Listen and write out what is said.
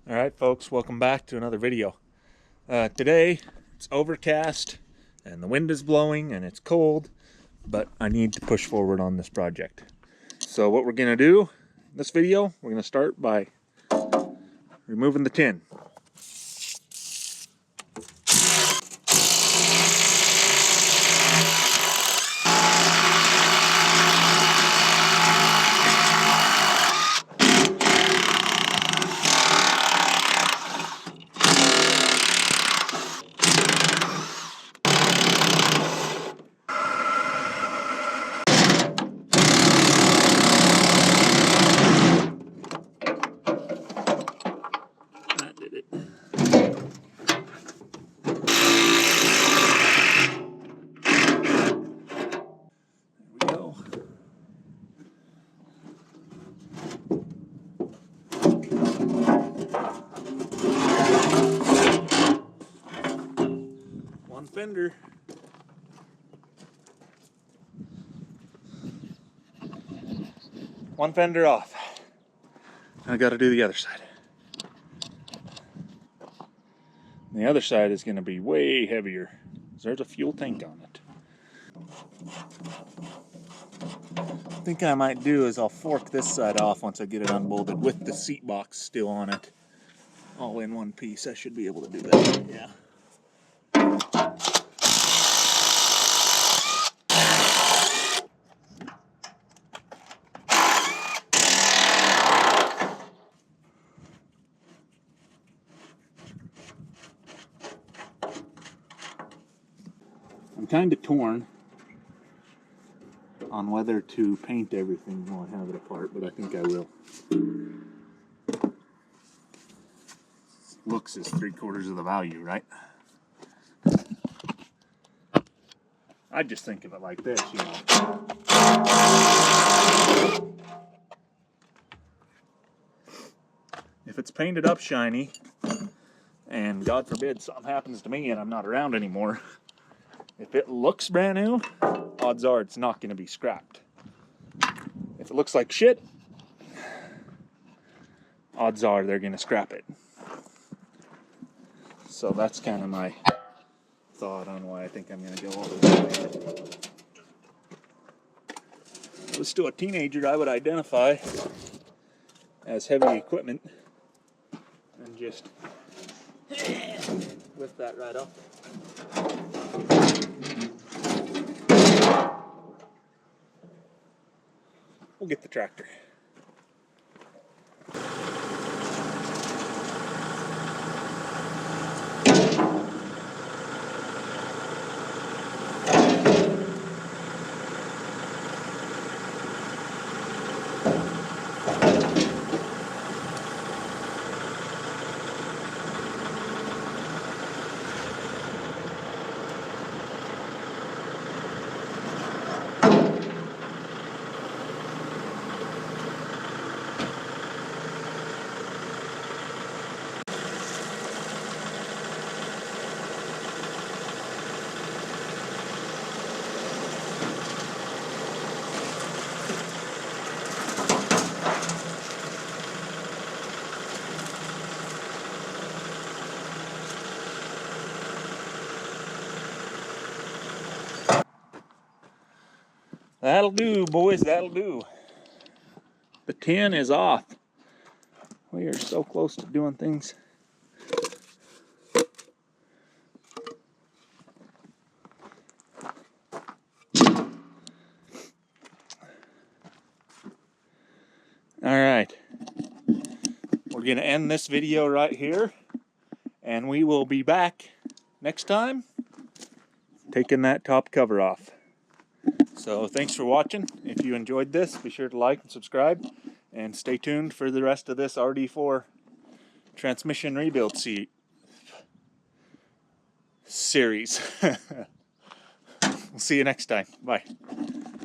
Alright folks, welcome back to another video. Today it's overcast and the wind is blowing and it's cold, but I need to push forward on this project. So what we're going to do in this video, we're going to start by removing the tin. Fender. One fender off. I got to do the other side. And the other side is going to be way heavier. There's a fuel tank on it. I think I might do is I'll fork this side off once I get it unbolted with the seat box still on it. All in one piece. I should be able to do that. Yeah. I'm kind of torn on whether to paint everything while I have it apart, but I think I will. Looks is 3/4 of the value, right? I just think of it like this, you know. If it's painted up shiny, and God forbid something happens to me and I'm not around anymore, if it looks brand new, odds are it's not going to be scrapped. If it looks like shit, odds are they're going to scrap it. So that's kind of my thought on why I think I'm going to go all the way. If it was still a teenager, I would identify as heavy equipment and just whip that right off. We'll get the tractor. That'll do, boys, that'll do. The tin is off. We are so close to doing things. Alright. We're going to end this video right here. And we will be back next time taking that top cover off. So thanks for watching. If you enjoyed this, be sure to like and subscribe, and stay tuned for the rest of this RD4 transmission rebuild series. We'll see you next time. Bye.